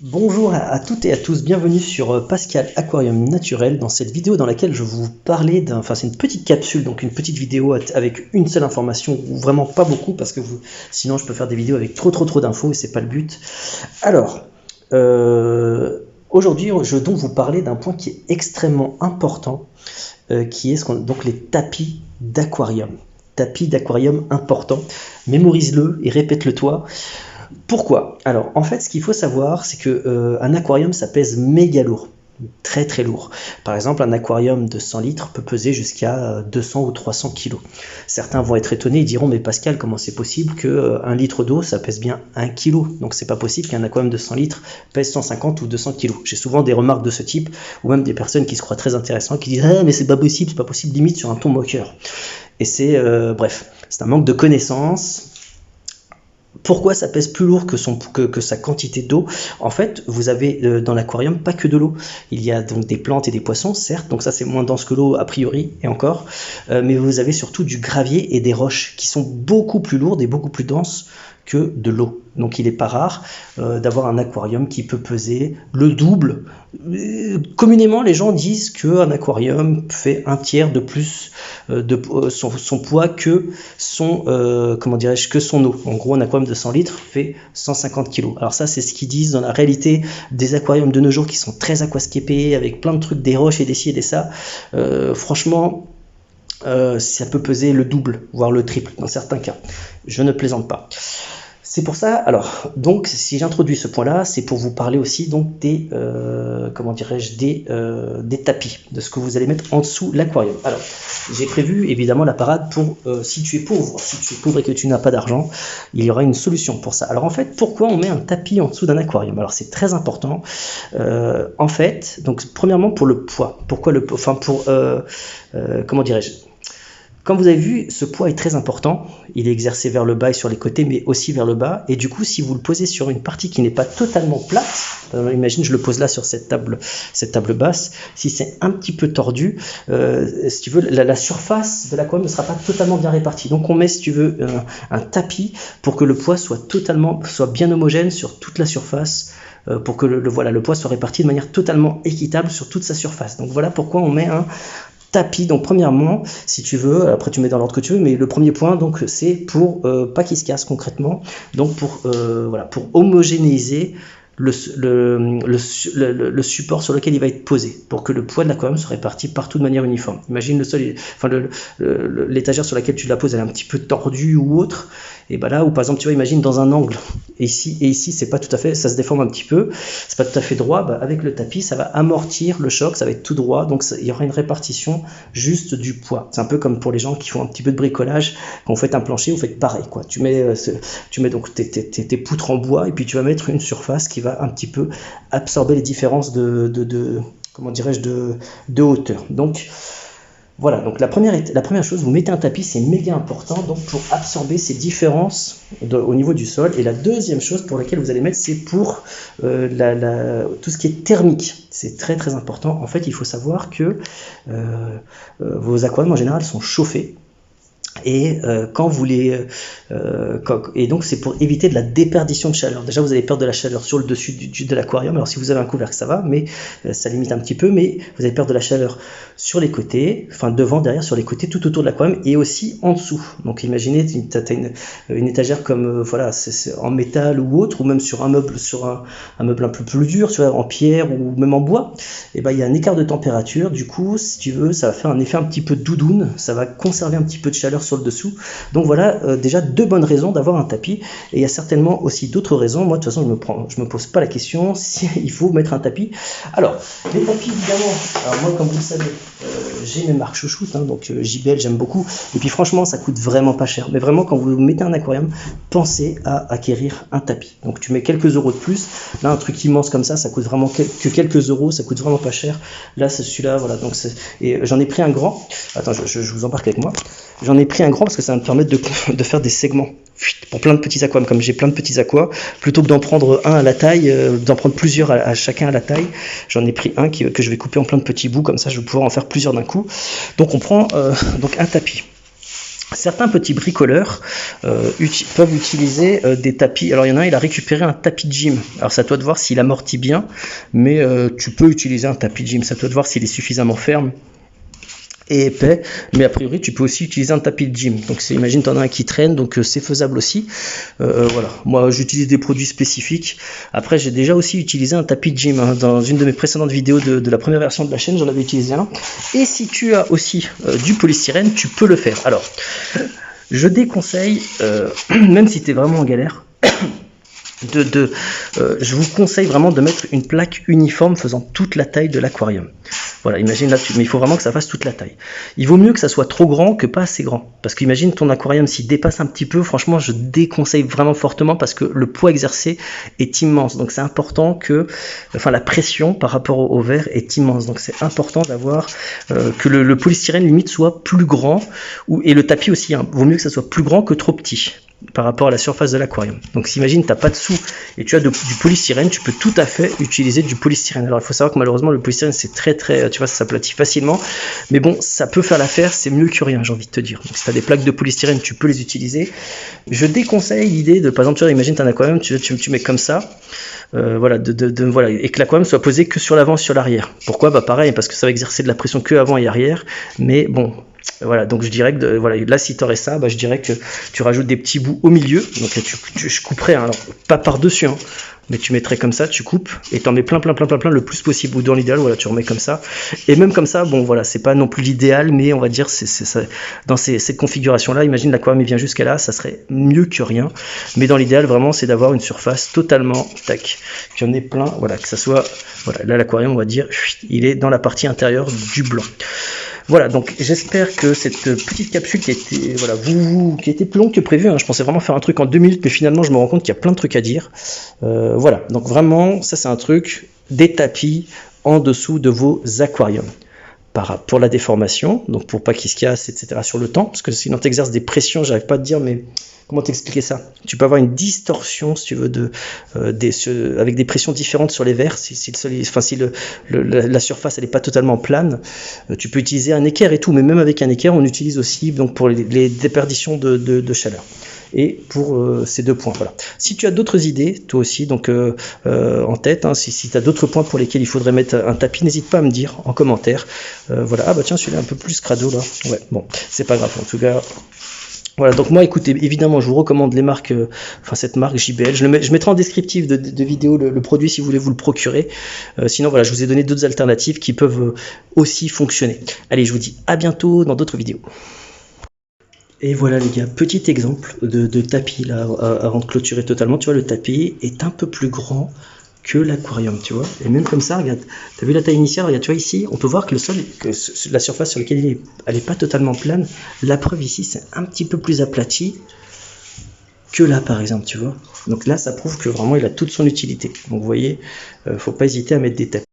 Bonjour à toutes et à tous, bienvenue sur Pascal Aquarium Naturel dans cette vidéo dans laquelle je vais vous parler c'est une petite capsule, donc une petite vidéo avec une seule information, ou vraiment pas beaucoup parce que sinon je peux faire des vidéos avec trop d'infos et c'est pas le but. Alors, aujourd'hui je vais donc vous parler d'un point qui est extrêmement important, qui est donc les tapis d'aquarium. Tapis d'aquarium important, mémorise-le et répète-le toi. Pourquoi? Alors, en fait, ce qu'il faut savoir, c'est que un aquarium, ça pèse méga lourd, très lourd. Par exemple, un aquarium de 100 litres peut peser jusqu'à 200 ou 300 kilos. Certains vont être étonnés, ils diront, mais Pascal, comment c'est possible que 1 litre d'eau, ça pèse bien 1 kilo? Donc, c'est pas possible qu'un aquarium de 100 litres pèse 150 ou 200 kilos. J'ai souvent des remarques de ce type, ou même des personnes qui se croient très intéressantes, qui disent, ah, mais c'est pas possible, limite sur un ton moqueur. Et bref, c'est un manque de connaissances. Pourquoi ça pèse plus lourd que sa quantité d'eau? En fait, vous avez dans l'aquarium pas que de l'eau. Il y a donc des plantes et des poissons, certes, donc ça c'est moins dense que l'eau a priori, et encore, mais vous avez surtout du gravier et des roches qui sont beaucoup plus lourdes et beaucoup plus denses que de l'eau. Donc il n'est pas rare d'avoir un aquarium qui peut peser le double. Communément, les gens disent qu'un aquarium fait un tiers de plus son poids que son eau. En gros, un aquarium de 100 litres fait 150 kg. Alors ça, c'est ce qu'ils disent dans la réalité des aquariums de nos jours qui sont très aquascapés, avec plein de trucs, des roches et des ci et des ça. Franchement, ça peut peser le double, voire le triple dans certains cas. Je ne plaisante pas. C'est pour ça, alors, donc, si j'introduis ce point-là, c'est pour vous parler aussi donc des tapis, de ce que vous allez mettre en dessous l'aquarium. Alors, j'ai prévu évidemment la parade pour, si tu es pauvre et que tu n'as pas d'argent, il y aura une solution pour ça. Alors en fait, pourquoi on met un tapis en dessous d'un aquarium? Alors c'est très important. En fait, donc premièrement pour le poids. Pourquoi le poids? Comme vous avez vu, ce poids est très important. Il est exercé vers le bas et sur les côtés, mais aussi vers le bas. Et du coup, si vous le posez sur une partie qui n'est pas totalement plate, imagine, je le pose là sur cette table basse. Si c'est un petit peu tordu, si tu veux, la surface de l'aquarium ne sera pas totalement bien répartie. Donc, on met, si tu veux, un tapis pour que le poids soit bien homogène sur toute la surface. Pour que le poids soit réparti de manière totalement équitable sur toute sa surface. Donc, voilà pourquoi on met un tapis. Donc premièrement, si tu veux, après tu mets dans l'ordre que tu veux, mais le premier point, donc c'est pour pas qu'il se casse concrètement, donc pour homogénéiser le support sur lequel il va être posé, pour que le poids de l'aquarium soit réparti partout de manière uniforme. Imagine l'étagère sur laquelle tu la poses, elle est un petit peu tordue ou autre, et ben là, ou par exemple, tu vois, imagine dans un angle, et ici, c'est pas tout à fait, ça se déforme un petit peu, c'est pas tout à fait droit, avec le tapis, ça va amortir le choc, ça va être tout droit, donc il y aura une répartition juste du poids. C'est un peu comme pour les gens qui font un petit peu de bricolage, quand vous faites un plancher, vous faites pareil, quoi. Tu mets donc tes poutres en bois, et puis tu vas mettre une surface qui va un petit peu absorber les différences de hauteur. Donc voilà, donc la première chose, vous mettez un tapis, c'est méga important donc pour absorber ces différences au niveau du sol. Et la deuxième chose pour laquelle vous allez mettre, c'est pour tout ce qui est thermique. C'est très important. En fait, il faut savoir que vos aquariums en général sont chauffés. Et et donc c'est pour éviter de la déperdition de chaleur. Déjà vous allez perdre de la chaleur sur le dessus de l'aquarium. Alors si vous avez un couvercle ça va, mais ça limite un petit peu. Mais vous allez perdre de la chaleur sur les côtés, enfin devant, derrière, sur les côtés, tout autour de l'aquarium et aussi en dessous. Donc imaginez tu as une étagère comme c'est en métal ou autre, ou même sur un meuble un peu plus dur, en pierre ou même en bois. Et il y a un écart de température. Du coup, si tu veux, ça va faire un effet un petit peu doudoune. Ça va conserver un petit peu de chaleur sur le dessous. Donc voilà, déjà 2 bonnes raisons d'avoir un tapis, et il y a certainement aussi d'autres raisons. Moi de toute façon je me pose pas la question si il faut mettre un tapis. Alors les tapis évidemment, alors moi comme vous le savez, j'ai mes marques chouchoutes, donc JBL j'aime beaucoup, et puis franchement ça coûte vraiment pas cher, mais vraiment quand vous mettez un aquarium, pensez à acquérir un tapis. Donc tu mets quelques euros de plus, là un truc immense comme ça coûte vraiment que quelques euros, ça coûte vraiment pas cher. Là c'est celui-là, voilà, donc et j'en ai pris un grand, attends je vous embarque avec moi. J'en ai pris un grand parce que ça va me permettre de faire des segments pour plein de petits aquariums. Comme j'ai plein de petits aquas, plutôt que d'en prendre un à la taille, d'en prendre plusieurs à chacun à la taille, j'en ai pris un que je vais couper en plein de petits bouts, comme ça je vais pouvoir en faire plusieurs d'un coup. Donc on prend donc un tapis. Certains petits bricoleurs peuvent utiliser des tapis. Alors il y en a un, il a récupéré un tapis de gym. Alors c'est à toi de voir s'il amortit bien, mais tu peux utiliser un tapis de gym. C'est à toi de voir s'il est suffisamment ferme et épais, mais a priori tu peux aussi utiliser un tapis de gym. Donc imagine t'en as un qui traîne, donc c'est faisable aussi. Voilà, moi j'utilise des produits spécifiques. Après j'ai déjà aussi utilisé un tapis de gym, hein. Dans une de mes précédentes vidéos de la première version de la chaîne, j'en avais utilisé un. Et si tu as aussi du polystyrène, tu peux le faire. Alors je déconseille, même si tu es vraiment en galère, je vous conseille vraiment de mettre une plaque uniforme faisant toute la taille de l'aquarium. Voilà, imagine là, mais il faut vraiment que ça fasse toute la taille. Il vaut mieux que ça soit trop grand que pas assez grand. Parce qu'imagine ton aquarium s'il dépasse un petit peu, franchement je déconseille vraiment fortement parce que le poids exercé est immense. Donc c'est important que, enfin la pression par rapport au verre est immense. Donc c'est important d'avoir que le polystyrène limite soit plus grand, et le tapis aussi, hein, vaut mieux que ça soit plus grand que trop petit par rapport à la surface de l'aquarium. Donc s'imagine t'as pas de sous et tu as du polystyrène, tu peux tout à fait utiliser du polystyrène. Alors il faut savoir que malheureusement le polystyrène c'est très, tu vois, ça s'aplatit facilement, mais bon, ça peut faire l'affaire, c'est mieux que rien, j'ai envie de te dire. Donc si tu as des plaques de polystyrène, tu peux les utiliser. Je déconseille l'idée de, par exemple, tu vois, imagine tu as un aquarium, tu mets comme ça, voilà, voilà, et que l'aquarium soit posé que sur l'avant, sur l'arrière. Pourquoi? Bah pareil, parce que ça va exercer de la pression que avant et arrière, mais bon, voilà, donc je dirais que voilà, là si tu aurais ça, bah, je dirais que tu rajoutes des petits bouts au milieu, donc je couperais, hein, alors pas par-dessus, hein, mais tu mettrais comme ça, tu coupes et t'en mets plein le plus possible, ou dans l'idéal, voilà, tu remets comme ça, et même comme ça, bon voilà, c'est pas non plus l'idéal, mais on va dire c'est ça, dans cette configuration là, imagine l'aquarium il vient jusqu'à là, ça serait mieux que rien, mais dans l'idéal vraiment c'est d'avoir une surface totalement tac, qu'il y en ait plein, voilà, que ça soit, voilà, là l'aquarium on va dire, il est dans la partie intérieure du blanc. Voilà, donc j'espère que cette petite capsule qui a été, voilà, qui a été plus longue que prévu, hein, je pensais vraiment faire un truc en 2 minutes, mais finalement je me rends compte qu'il y a plein de trucs à dire. Voilà, donc vraiment, ça c'est un truc, des tapis en dessous de vos aquariums. Pour la déformation, donc pour pas qu'il se casse, etc. sur le temps, parce que sinon tu exerces des pressions, j'arrive pas à te dire, mais comment t'expliquer ça? Tu peux avoir une distorsion, si tu veux, avec des pressions différentes sur les verres, si la surface elle n'est pas totalement plane. Tu peux utiliser un équerre et tout, mais même avec un équerre, on utilise aussi donc, pour les déperditions de chaleur. Et pour ces 2 points, voilà. Si tu as d'autres idées, toi aussi, donc en tête, hein, si tu as d'autres points pour lesquels il faudrait mettre un tapis, n'hésite pas à me dire en commentaire. Voilà, ah bah tiens, celui-là un peu plus crado là. Ouais, bon, c'est pas grave, en tout cas. Voilà, donc moi, écoutez, évidemment, je vous recommande les marques, enfin cette marque JBL. Je mettrai en descriptif de vidéo le produit si vous voulez vous le procurer. Sinon, voilà, je vous ai donné d'autres alternatives qui peuvent aussi fonctionner. Allez, je vous dis à bientôt dans d'autres vidéos. Et voilà les gars, petit exemple de tapis là, avant de clôturer totalement. Tu vois, le tapis est un peu plus grand que l'aquarium, tu vois. Et même comme ça, regarde, tu as vu la taille initiale, regarde, tu vois ici, on peut voir que le sol, que la surface sur laquelle il est, elle n'est pas totalement plane. La preuve ici, c'est un petit peu plus aplati que là par exemple, tu vois. Donc là, ça prouve que vraiment il a toute son utilité. Donc vous voyez, faut pas hésiter à mettre des tapis.